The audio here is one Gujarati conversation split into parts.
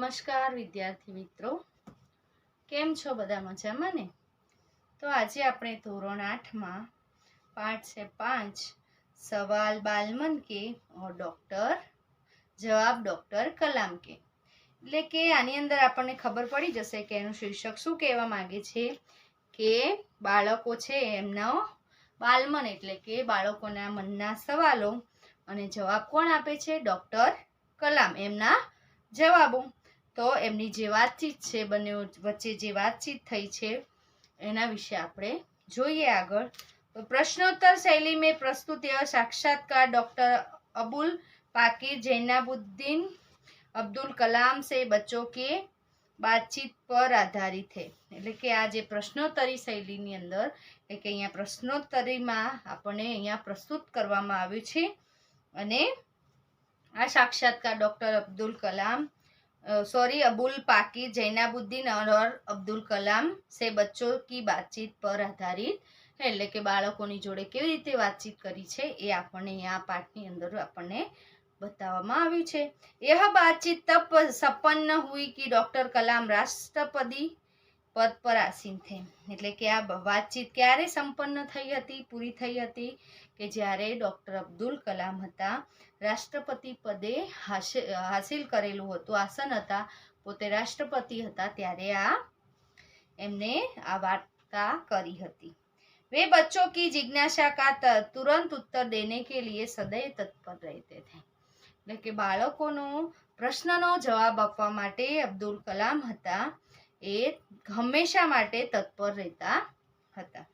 નમસ્કાર વિદ્યાર્થી મિત્રો, કેમ છો? બધા મજામાં ને? તો આજે આપણે ધોરણ 8માં પાઠ છે 5 સવાલ બાલમન કે और डॉक्टर જવાબ ડોક્ટર કલામ કે। એટલે કે આની અંદર આપણને ખબર પડી જશે કે એનું શીર્ષક શું કહેવા માંગે છે કે બાળકો છે એમનો બાલમન એટલે કે બાળકોના મનના સવાલો અને જવાબ કોણ આપે છે? ડોક્ટર કલામ એમના જવાબો। તો એમની જે વાતચીત છે બંને વચ્ચે જે વાતચીત થઈ છે એના વિશે આપણે જોઈએ આગળ। तो प्रश्नोत्तर शैली में प्रस्तुत यह साक्षात्कार डॉक्टर अबुल पाकिर जैनाबुद्दीन अब्दुल कलाम से बच्चों के बातचीत पर आधारित है। એટલે કે આ જે પ્રશ્નોત્તરી શૈલીની અંદર એટલે કે અહીંયા પ્રશ્નોત્તરીમાં આપણે અહીંયા પ્રસ્તુત કરવામાં આવ્યું છે અને આ સાક્ષાત્કાર ડોક્ટર अबुल पाकिर जैनाबुद्दीन और अब्दुल कलाम से बच्चों की बातचीत पर आधारित એટલે કે બાળકોની જોડે કેવી રીતે વાતચીત કરી છે એ આપણને આ પાઠની અંદર આપણને बतावવામાં આવ્યું છે। यह बातचीत तब संपन्न हुई कि डॉक्टर कलाम राष्ट्रपति पद पर आसीन थे। એટલે કે આ વાતચીત ક્યારે સંપન્ન થઈ હતી, પૂરી થઈ હતી કે જ્યારે ડોક્ટર અબ્દુલ કલામ હતા રાષ્ટ્રપતિ પદે હાસિલ કરેલું હતું, આસન હતા, પોતે રાષ્ટ્રપતિ હતા ત્યારે આ એમને આ વાર્તા કરી હતી। वे बच्चों की जिज्ञासा का तुरंत उत्तर देने के लिए सदैव तत्पर रहते थे। એટલે કે બાળકોનો પ્રશ્નનો જવાબ આપવા માટે અબ્દુલ કલામ હતા એ હંમેશા માટે તત્પર રહેતા હતા।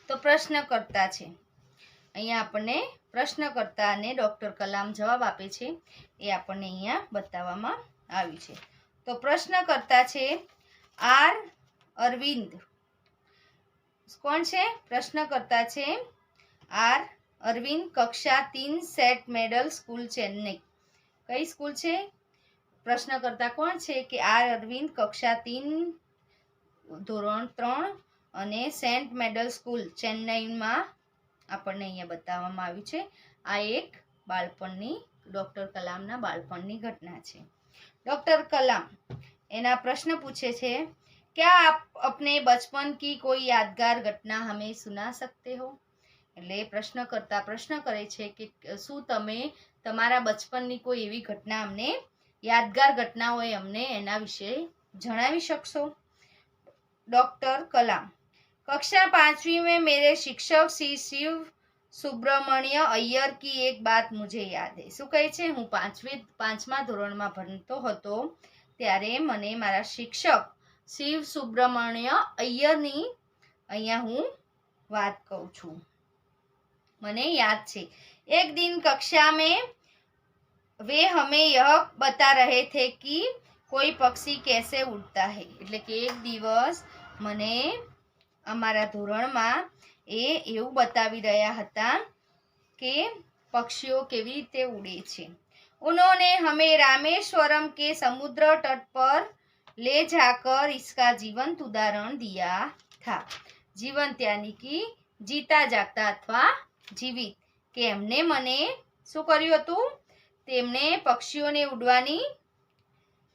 તો પ્રશ્નકર્તા છે અહીંયા આપણને પ્રશ્નકર્તા અને ડોક્ટર કલામ જવાબ આપે છે એ આપણને અહીંયા બતાવવામાં આવ્યું છે। તો પ્રશ્નકર્તા છે આર અરવિંદ। કોણ છે? પ્રશ્નકર્તા છે આર અરવિંદ, કક્ષા 3 સેટ મેડલ સ્કૂલ ચેન્નઈ। કઈ સ્કૂલ છે? પ્રશ્નકર્તા કોણ છે કે આર અરવિંદ, કક્ષા 3 ધોરણ 3 અને સેન્ટ મેડલ સ્કૂલ ચેન્નઈમાં આપણને અહીંયા બતાવવામાં આવ્યું છે। આ એક બાળપણની ડોક્ટર કલામના બાળપણની ઘટના છે। डॉक्टर कलाम एना प्रश्न पूछे छे, क्या आप अपने बचपन की कोई यादगार घटना हमें सुना सकते हो? એટલે પ્રશ્નકર્તા પ્રશ્ન કરે છે કે શું તમે તમારા બચપનની કોઈ એવી ઘટના અમને યાદગાર ઘટના હોય અમને એના વિશે જણાવી શકશો? डॉक्टर कलाम कक्षा 5वीं में मेरे शिक्षक श्री शिव सुब्रमण्य अय्यर की एक बात मुझे याद है। શું કહે છે? હું 5મા ધોરણમાં ભણતો હતો ત્યારે મને મારા શિક્ષક શિવ સુબ્રમણ્ય અય્યરની અહીંયા હું વાત કહું છું, મને યાદ છે। एक दिन कक्षा में वे हमें यह बता रहे थे कि कोई पक्षी कैसे उड़ता है। એટલે કે એક દિવસ મને અમારા ધોરણમાં એવું બતાવી રહ્યા હતા કે પક્ષીઓ કેવી રીતે ઉડે છે। उन्होंने हमें रामेश्वरम के समुद्र तट पर ले जाकर इसका जीवंत उदाहरण दिया था। जीवंत यानी कि जीता जागता अथवा जीवित કે એમને મને શું કર્યું હતું? તેમને પક્ષીઓને ઉડવાની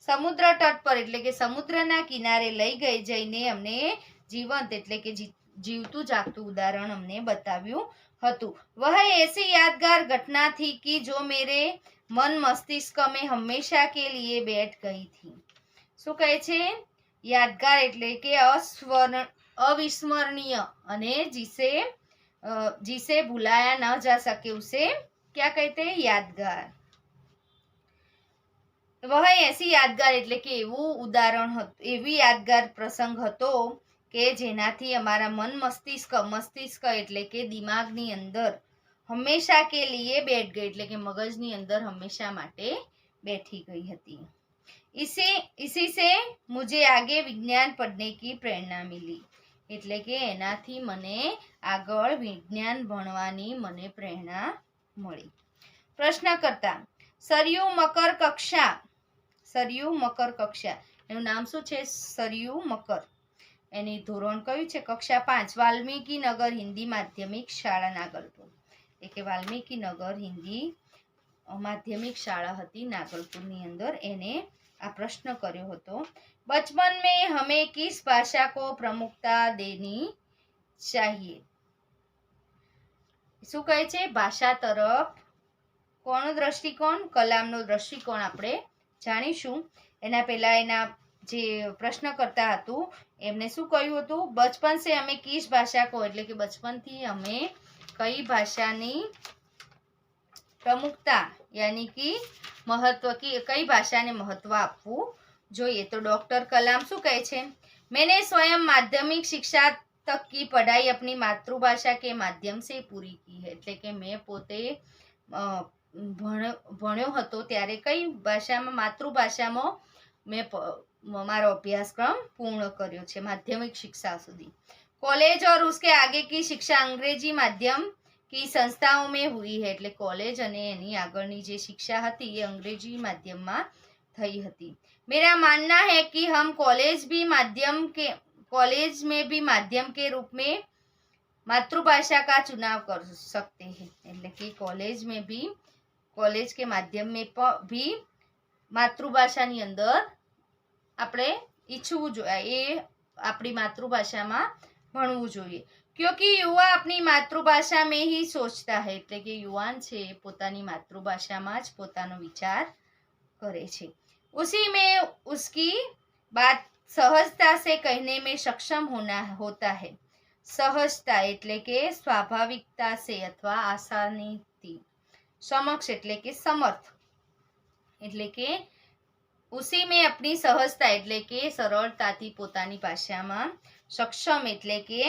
સમુદ્ર તટ પર એટલે કે સમુદ્રના કિનારે લઈ જઈને અમને જીવંત એટલે કે જીવતું જાગતું ઉદાહરણ અમને બતાવ્યું હતું। वह ऐसी यादगार घटना थी कि जो मेरे मन मस्तिष्क में हमेशा के लिए बैठ गई थी। શું કહે છે? યાદગાર એટલે કે अविस्मरणीय અને जिसे भुलाया न जा सके उसे क्या कहते हैं? यादगार। वह ऐसी यादगार એટલે કે એવું ઉદાહરણ હતું, એવી યાદગાર પ્રસંગ હતો કે જેનાથી અમારા મન મસ્તિષ્ક એટલે કે દિમાગની અંદર હંમેશા કે લીએ બેઠ ગઈ એટલે કે મગજની અંદર હંમેશા માટે બેઠી ગઈ હતી। इसी से मुझे आगे विज्ञान पढ़ने की प्रेरणा मिली। એટલે કે એનાથી મને આગળ વિજ્ઞાન ભણવાની મને પ્રેરણા મળી। પ્રશ્નકર્તા સરયુ મકર કક્ષા એનું નામ શું છે? સરયુ મકર। એની ધોરણ કયું છે? કક્ષા 5 વાલ્મીકી નગર હિન્દી માધ્યમિક શાળા નાગલપુર। એટલે કે વાલ્મીકી નગર હિન્દી માધ્યમિક શાળા હતી નાગલપુરની અંદર, એને આ પ્રશ્ન કર્યો હતો। बचपन में हमें किस भाषा को प्रमुखता देनी चाहिए? શું કહે છે? ભાષા તરફ કોનો દ્રષ્ટિકોણ? કલામનો દ્રષ્ટિકોણ આપણે જાણીશું। એના પહેલા એના જે પ્રશ્નકર્તા હતું એમને શું કહ્યું હતું? બચપન સે અમે કિસ ભાષા કો, એટલે કે બચપનથી અમે કઈ ભાષાની પ્રમુખતા यानी कि महत्व की कई भाषा ने महत्व आपवू જોઈએ। तो डॉक्टर कलाम શું કહે છે? मैंने स्वयं माध्यमिक शिक्षा तक की पढ़ाई अपनी मातृभाषा के माध्यम से पूरी की है, એટલે કે મેં પોતે ભણ્યો હતો ત્યારે કઈ ભાષામાં? માતૃભાષામાં મેં મારો અભ્યાસક્રમ પૂર્ણ કર્યો છે, માધ્યમિક शिक्षा સુધી। कॉलेज और उसके आगे की शिक्षा अंग्रेजी माध्यम की संस्थाओं में हुई है, એટલે કોલેજ અને એની આગળની જે शिक्षा હતી એ અંગ્રેજી માધ્યમમાં થઈ હતી। मेरा मानना है कि हम कॉलेज में भी माध्यम के रूप में मातृभाषा का चुनाव कर सकते हैं, એટલે કે कॉलेज के माध्यम में भी मातृभाषाની અંદર આપણે ઈચ્છવું જોઈએ, એ આપણી માતૃભાષામાં ભણવું જોઈએ। क्योंकि युवा अपनी मातृभाषा में ही सोचता है, એટલે કે યુવાન છે પોતાની માતૃભાષામાં જ પોતાનો વિચાર કરે છે। उसी में उसकी बात सहजता से कहने में सक्षम होता है। सहजता એટલે કે સ્વાભાવિકતા से अथवा आसानीથી। समक्ष એટલે કે समर्थ, એટલે કે उसी में अपनी सहजता એટલે કે સરળતાથી પોતાની ભાષામાં, સક્ષમ એટલે કે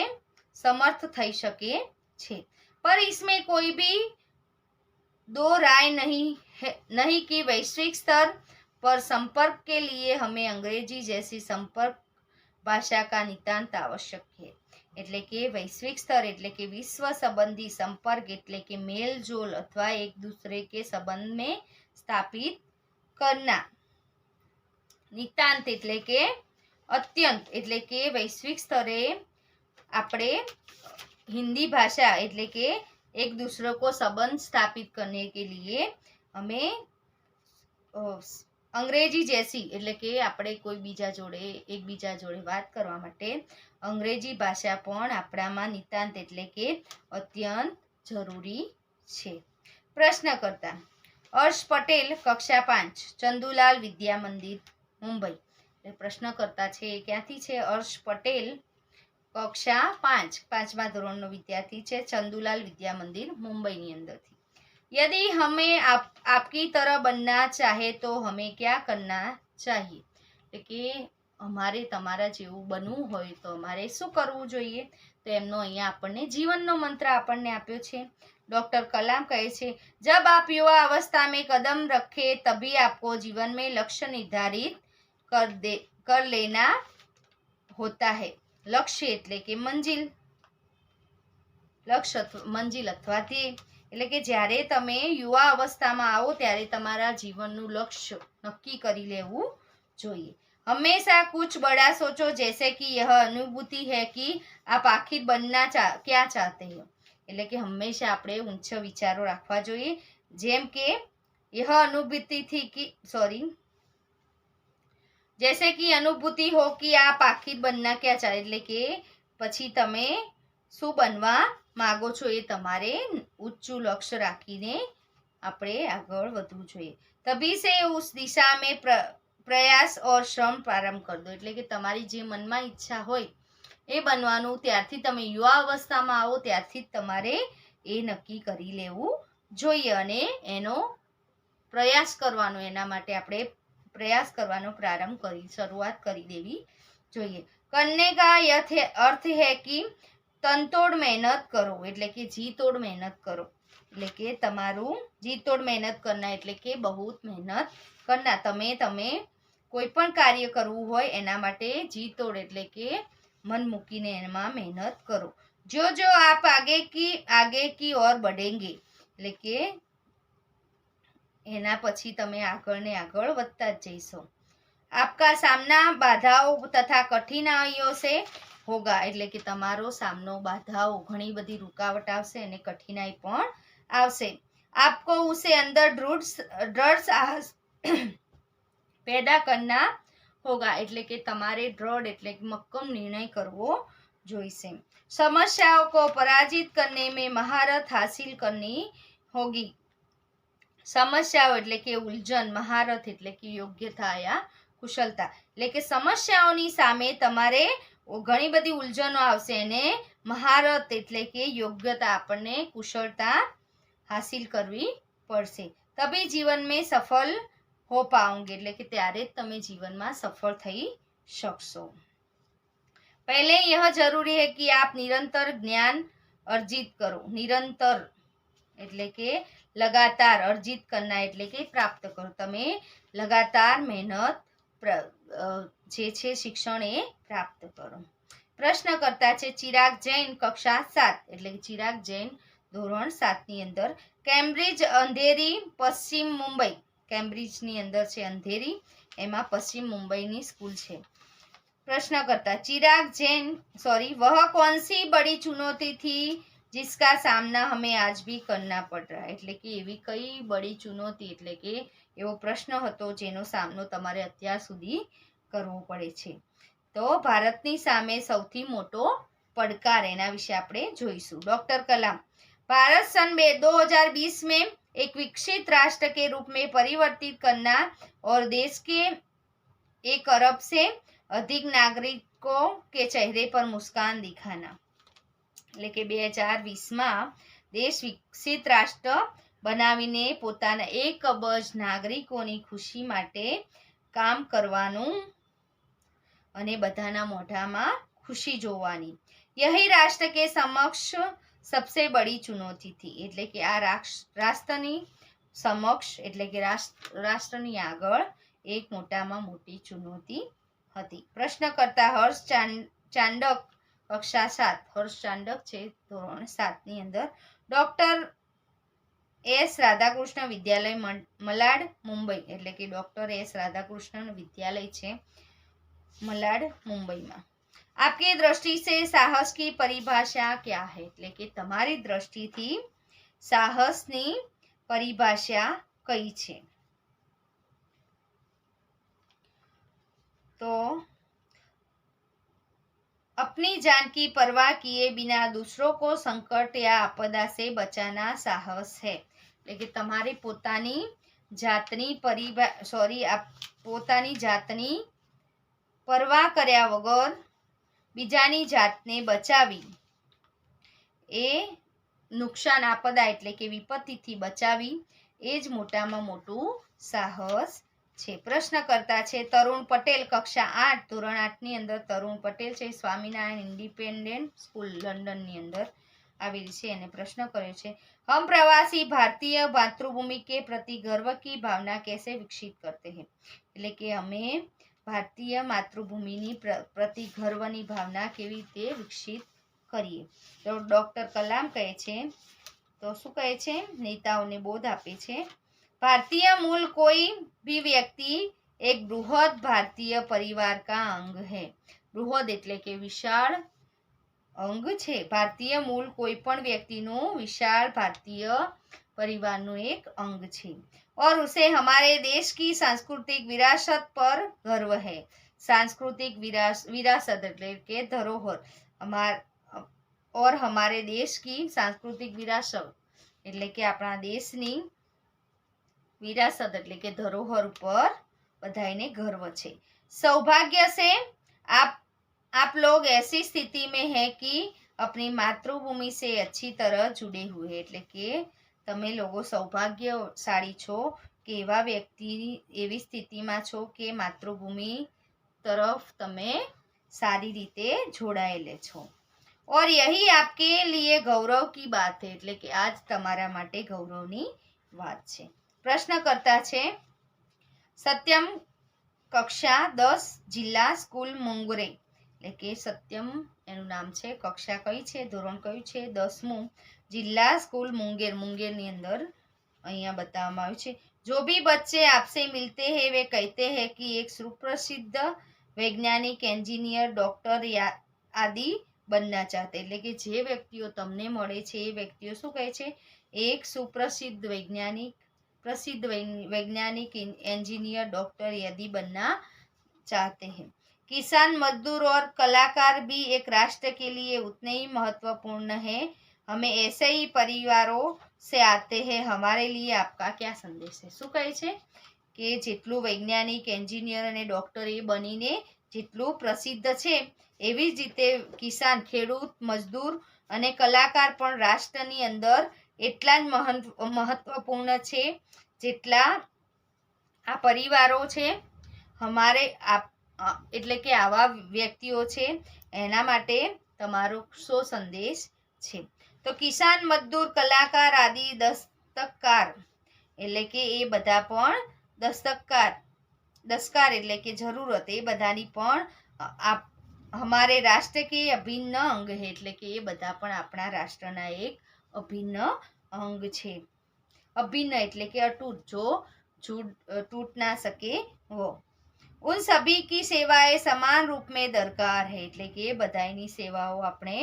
समर्थ થઈ શકે છે। पर इसमें कोई भी दो राय नहीं कि वैश्विक स्तर पर संपर्क के लिए हमें अंग्रेजी जैसी संपर्क भाषा का नितांत आवश्यक है, એટલે કે વૈશ્વિક સ્તર એટલે કે વિશ્વ સંબંધી સંપર્ક એટલે કે મેલ જોલ अथवा एक दूसरे के संबंध में स्थापित करना। नितांत એટલે કે અત્યંત, એટલે કે વૈશ્વિક સ્તરે આપણે हिंदी भाषा એટલે કે एक दूसरे को संबंध स्थापित करने के लिए हमें अंग्रेजी जैसी એટલે કે આપણે કોઈ બીજા જોડે એકબીજા જોડે વાત કરવા માટે અંગ્રેજી ભાષા પણ આપણામાં નિતાંત એટલે કે અત્યંત જરૂરી છે। પ્રશ્નકર્તા હર્ષ પટેલ, કક્ષા 5, ચંદુલાલ વિદ્યા મંદિર, મુંબઈ। પ્રશ્નકર્તા છે ક્યાંથી છે? હર્ષ પટેલ, कक्षा 5, 5मा ધોરણનો વિદ્યાર્થી છે, ચંદુલાલ વિદ્યા મંદિર, મુંબઈની અંદરથી। यदि हमें आपकी तरह बनना चाहे तो हमें क्या करना चाहिए? એટલે કે અમારે તમારા જેવું બનવું હોય તો અમારે શું કરવું જોઈએ? તો એમનો અહીંયા આપણને જીવનનો મંત્ર આપણને આપ્યો છે। डॉक्टर कलाम કહે છે, जब आप युवा अवस्था में कदम रखे तभी आपको जीवन में लक्ष्य निर्धारित कर लेना होता है। लक्ष्य એટલે કે મંજિલ, લક્ષ્ય મંજિલ અથવા ધ્યેય, એટલે કે જ્યારે તમે યુવા અવસ્થામાં આવો ત્યારે તમારા જીવનનું લક્ષ્ય નક્કી કરી લેવું જોઈએ। हमेशा कुछ बड़ा सोचो, जैसे कि यह अनुभूति है कि आप आखिर बनना क्या चाहते हो, એટલે કે હંમેશા આપણે ઊંચા વિચારો રાખવા જોઈએ। જેમ કે यह अनुभूति थी कि जैसे कि अनुभूति हो कि आप आखिर बनना क्या चाहे, એટલે કે પછી તમે શું બનવા માંગો છો એ તમારે ઊંચું લક્ષ્ય રાખીને આપણે આગળ વધવું જોઈએ। तभी से उस दिशा में प्रयास और श्रम प्रारंभ कर दो, એટલે કે તમારી જે મનમાં ઈચ્છા હોય એ બનવાનું ત્યારથી તમે યુવા અવસ્થામાં આવો ત્યારથી જ તમારે એ નક્કી કરી લેવું જોઈએ અને એનો પ્રયાસ કરવાનો, એના માટે આપણે प्रयास करवानो प्रारंभ शुरुआत करी देवी જોઈએ। करने का अर्थ है कि तनतोड़ मेहनत करो, એટલે કે जी तोड़ मेहनत करो, એટલે કે તમારું जी तोड़ मेहनत करना એટલે કે बहुत मेहनत करना। તમે કોઈ પણ કાર્ય કરવું હોય એના માટે जी तोड़ એટલે કે મન મૂકીને એમાં મહેનત કરો। जो आप आगे की ओर बढ़ेंगे, એટલે કે એના પછી તમે આગળ ને આગળ વધતા જ જઈશો। आपका सामना बाधाओं तथा कठिनाइयों से होगा, એટલે કે તમારો સામનો બાધાઓ, ઘણી બધી રૂકાવટ આવશે અને કઠિનાઈ પણ આવશે। आपको उसे अंदर दृढ़ साहस पैदा करना होगा એટલે કે તમારે દ્રઢ એટલે કે મક્કમ નિર્ણય કરવો જોઈશે। समस्याओं को पराजित करने में महारत हासिल करनी होगी। સમસ્યાઓ એટલે કે ઉલઝન, મહારથ એટલે કે યોગ્યતા યા કુશળતા, એટલે કે સમસ્યાઓની સામે તમારે ઘણી બધી ઉલઝનો આવશે અને મહારત એટલે કે યોગ્યતા, આપણને કુશળતા હાસિલ કરવી પડશે। તभी जीवन में सफल हो पाओगे એટલે કે ત્યારે જ તમે જીવનમાં સફળ થઈ શકશો। पहले यह जरूरी है कि आप निरंतर ज्ञान अर्जित करो। निरंतर એટલે કે લગાતાર, અર્જિત કરના એટલે કે પ્રાપ્ત કરો, તમે લગાતાર મહેનત જે છે શિક્ષણ એ પ્રાપ્ત કરો। પ્રશ્નકર્તા છે ચિરાગ જૈન, કક્ષા 7 એટલે કે ચિરાગ જૈન ધોરણ 7 ની અંદર। કેમ્બ્રિજ અંધેરી, પશ્ચિમ મુંબઈ, કેમ્બ્રિજની અંદર છે અંધેરી, એમાં પશ્ચિમ મુંબઈની સ્કૂલ છે। प्रश्नकर्ता चिराग जैन वह कौन सी बड़ी चुनौती थी जिसका सामना हमें आज भी करना पड़ रहा है એટલે કે એવી કઈ બડી ચુનૌતી એટલે કે એવો પ્રશ્ન હતો જેનો સામનો તમારે અત્યાર સુધી કરવો પડે છે। તો ભારતની સામે સૌથી મોટો પડકાર એના વિશે આપણે જોઈશું। डॉक्टर कलाम भारत सन 2020 में एक विकसित राष्ट्र के रूप में परिवर्तित करना और देश के 1 अरब से अधिक नागरिकों के चेहरे पर मुस्कान दिखाना એટલે કે 2020માં દેશ વિકસિત રાષ્ટ્ર બનાવીને પોતાના 1 અબજ નાગરિકોની ખુશી માટે કામ કરવાનું અને બધાના મોઢામાં ખુશી જોવાની। यही राष्ट्र के समक्ष सबसे बड़ी चुनौती थी એટલે કે આ રાષ્ટ્રની સમક્ષ એટલે કે રાષ્ટ્રની આગળ એક મોટામાં મોટી ચુનૌતી હતી। પ્રશ્નકર્તા હર્ષ ચાંડક, કક્ષા 7, હર્ષ ચાંડક છે ધોરણ 7 ની અંદર। ડોક્ટર એસ રાધાકૃષ્ણ વિદ્યાલય મલાડ મુંબઈ એટલે કે ડોક્ટર એસ રાધાકૃષ્ણ વિદ્યાલય છે મલાડ મુંબઈમાં। आपकी दृष्टि से साहस की परिभाषा क्या है એટલે કે તમારી દ્રષ્ટિથી સાહસની પરિભાષા કઈ છે? तो अपनी जान की परवाह किए बिना दूसरों को संकट या आपदा से बचाना साहस है એટલે કે તમારે પોતાની જાતની પરવા કર્યા વગર બીજાની જાતને બચાવી એ નુકસાન, આપદા એટલે કે વિપત્તિથી બચાવી એ જ મોટામાં મોટું સાહસ છે। પ્રશ્નકર્તા છે તરુણ પટેલ, કક્ષા 8 ધોરણ 8 ની અંદર તરુણ પટેલ છે સ્વામિનારાયણ ઇન્ડિપેન્ડન્ટ સ્કૂલ લંડનની અંદર આવેલી છે। એને પ્રશ્ન કર્યો છે हम प्रवासी भारतीय मातृभूमि के प्रति गर्व की भावना कैसे विकसित करते हैं એટલે કે અમે ભારતીય માતૃભૂમિની પ્રતિ ગર્વની ભાવના કેવી રીતે વિકસિત કરીએ? તો ડોક્ટર કલામ કહે છે, તો શું કહે છે? નેતાઓને બોધ આપે છે भारतीय मूल कोई भी व्यक्ति एक बृहद भारतीय परिवार का अंग है। बृहद એટલે કે વિશાળ અંગ છે। ભારતીય મૂળ કોઈ પણ વ્યક્તિનું વિશાળ ભારતીય પરિવારનું એક અંગ છે। और उसे हमारे देश की सांस्कृतिक विरासत पर गर्व है। सांस्कृतिक विरासत એટલે કે ધરોહર, और हमारे देश की सांस्कृतिक विरासत એટલે કે આપણા દેશની વિરાસત એટલે કે ધરોહર ઉપર બધાને ગર્વ છે। सौभाग्य से आप लोग ऐसी स्थिति में है कि अपनी मातृभूमि से अच्छी तरह जुड़े हुए એટલે કે તમે લોકો સૌભાગ્યશાળી છો કે એવા વ્યક્તિ એવી સ્થિતિમાં છો કે માતૃભૂમિ તરફ તમે સારી રીતે જોડાયેલા છો। और यही आपके लिए गौरव की बात है એટલે કે આજ તમારા માટે ગૌરવની વાત છે। પ્રશ્નકર્તા છે સત્યમ, કક્ષા 10 જિલ્લા સ્કૂલ મુંગરે એટલે કે સત્યમ એનું નામ છે, કક્ષા કઈ છે, ધોરણ કયું છે? 10મું, જિલ્લા સ્કૂલ મુંગેર, મુંગેરની અંદર અહીંયા બતાવવામાં આવ્યું છે। जो भी बच्चे आपसे मिलते हैं वे कहते हैं कि एक सुप्रसिद्ध वैज्ञानिक, इंजीनियर, डॉक्टर आदि बनना चाहते એટલે કે જે વ્યક્તિઓ તમને મળે છે એ વ્યક્તિઓ શું કહે છે? એક સુપ્રસિદ્ધ વૈજ્ઞાનિક, प्रसिद्ध वैज्ञानिक, इंजीनियर, डॉक्टर यदि बनना चाहते हैं। किसान, मजदूर और कलाकार भी एक राष्ट्र के लिए उतने ही महत्वपूर्ण हैं। हमें ऐसे ही परिवारों से आते हैं। हमारे लिए आपका क्या संदेश है? શું કહે છે કે જેટલું વૈજ્ઞાનિક, એન્જિનિયર અને ડોક્ટર એ બનીને જેટલું પ્રસિદ્ધ છે, એવી જ રીતે કિસાન, ખેડૂત, મજદૂર અને કલાકાર પણ રાષ્ટ્રની અંદર એટલા જ મહત્વપૂર્ણ છે જેટલા આ પરિવારો છે. અમારે એટલે કે આવા વ્યક્તિઓ છે, એના માટે તમારો શો સંદેશ છે? તો કિસાન, મજદૂર, કલાકાર આદि દસ્તકાર એટલે કે એ બધા પણ દસ્તકાર એટલે કે જરૂરત, એ બધાની પણ हमारे राष्ट्र के अभिन्न अंग है એટલે કે એ બધા પણ આપણા રાષ્ટ્રના એક અભિન્ન અંગ છે. अभिन्न એટલે કે अटूट, जो टूट ना सके वो. उन सभी की सेवाएं समान रूप में दरकार है એટલે કે બધાની સેવાઓ આપણે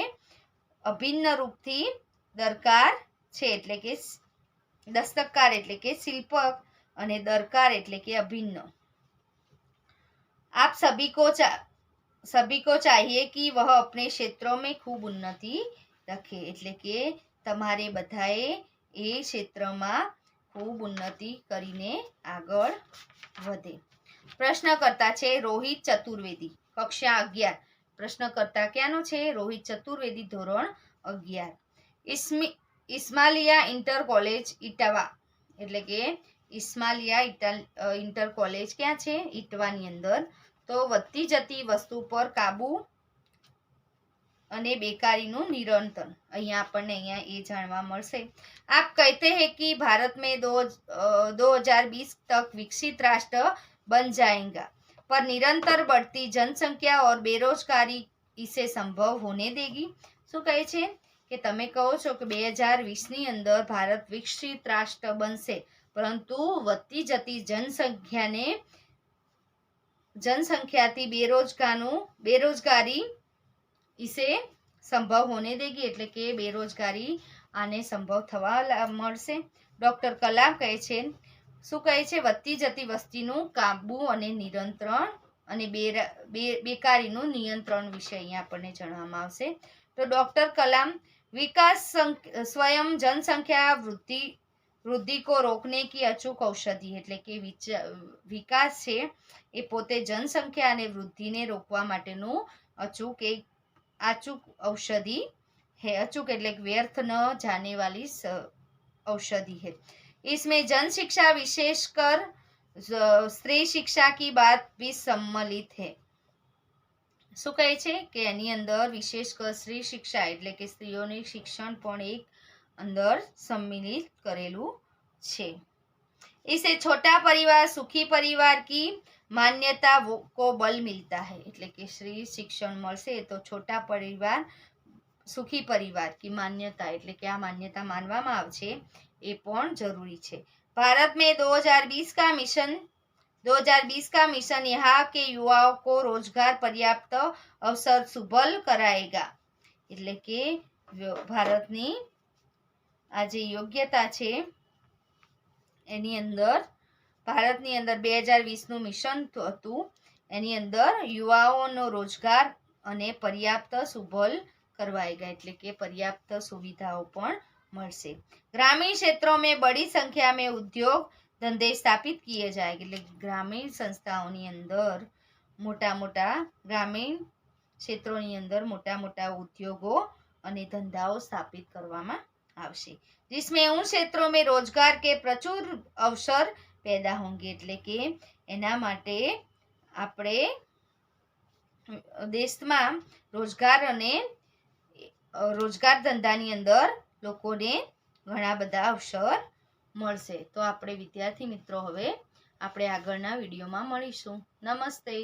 અભિન્ન રૂપથી દરકાર છે. એટલે કે દસ્તકાર એટલે કે શિલ્પક અને દરકાર એટલે કે અભિન્ન. आप सभी को चाहिए कि वह अपने क्षेत्रों में खूब उन्नति रखे એટલે કે તમારે બધાએ એ ક્ષેત્રમાં ખૂબ ઉન્નતિ કરીને આગળ વધે. પ્રશ્નકર્તા છે રોહિત ચતુર્વેદી, કક્ષા 11. પ્રશ્નકર્તા ક્યાંનો છે? રોહિત ચતુર્વેદી, ધોરણ 11. ઇસ્માલિયા ઇન્ટર કોલેજ ઇટાવા એટલે કે ઇસ્માલિયા ઇન્ટર કોલેજ ક્યાં છે? ઇટવાની અંદર. તો વધતી જતી વસ્તુ પર કાબુ અને બેકારીનું નિયંત્રણ, અહીંયા આપણને એ જાણવા મળશે. આપ કહેતે हैं कि भारत में 2020 तक विकसित राष्ट्र बन जाएगा, पर निरंतर बढ़ती जनसंख्या और बेरोजगारी इसे संभव होने देगी. શું કહે છે કે તમે કહો છો કે 2020ની અંદર ભારત વિકસિત રાષ્ટ્ર બનશે, પરંતુ વધતી જતી जनसंख्याથી बेरोजगारी इसे संभव होने देगी એટલે કે બેરોજગારી આને સંભવ થવા મળશે. ડોક્ટર કલામ કહે છે, શું કહે છે? વધતી જતી વસ્તીનું કાબુ અને નિયંત્રણ અને બેકારીનું નિયંત્રણ વિશે અહીંયા આપણને જણાવવામાં આવશે. તો ડોક્ટર કલામ, विकास स्वयं जनसंख्या वृद्धि को रोकने की अचूक औषधि એટલે કે વિકાસ છે એ પોતે જનસંખ્યા અને વૃદ્ધિને રોકવા માટેનું अचूक औषधि है. अचूक એટલે व्यर्थ न जाने वाली औषधि है. इसमें जन शिक्षा, विशेषकर स्त्री शिक्षा की बात भी सम्मिलित है. શું કહે છે કે એની અંદર વિશેષકર સ્ત્રી શિક્ષા એટલે કે સ્ત્રીઓની શિક્ષણ પણ એક અંદર सम्मिलित કરેલું છે. इसे छोटा परिवार, सुखी परिवार की मान्यता को बल मिलता है એટલે કે સ્ત્રી શિક્ષણ મળશે તો છોટા પરિવાર, સુખી પરિવાર की मान्यता એટલે કે આ માન્યતા માનવામાં આવશે એ પણ જરૂરી છે. भारत में 2020 का मिशन यहाँ के युवाओं को रोजगार पर्याप्त अवसर सुलभ कराएगा એટલે કે ભારતની આ જે યોગ્યતા છે એની અંદર ભારતની અંદર 2020નું મિશન હતું, એની અંદર યુવાઓનો રોજગાર અને પર્યાપ્ત સુલભ કરવાएगा એટલે કે પર્યાપ્ત સુવિધાઓ પણ મળશે. ग्रामीण क्षेत्रों में बड़ी संख्या में उद्योग धंधे स्थापित किए जाएंगे એટલે ગ્રામીણ સંસ્થાઓની અંદર મોટા ગ્રામીણ ક્ષેત્રોની અંદર મોટા ઉદ્યોગો અને ધંધાઓ સ્થાપિત કરવામાં આવશે. जिसमें उन क्षेत्रों में रोजगार के प्रचुर अवसर पैदा होंगे એટલે કે એના માટે આપણે દેશમાં રોજગાર ધંધાની અંદર લોકોને ઘણા બધા અવસર મળશે. તો આપણે વિદ્યાર્થી મિત્રો હવે આપણે આગળના વિડીયોમાં મળીશું. નમસ્તે.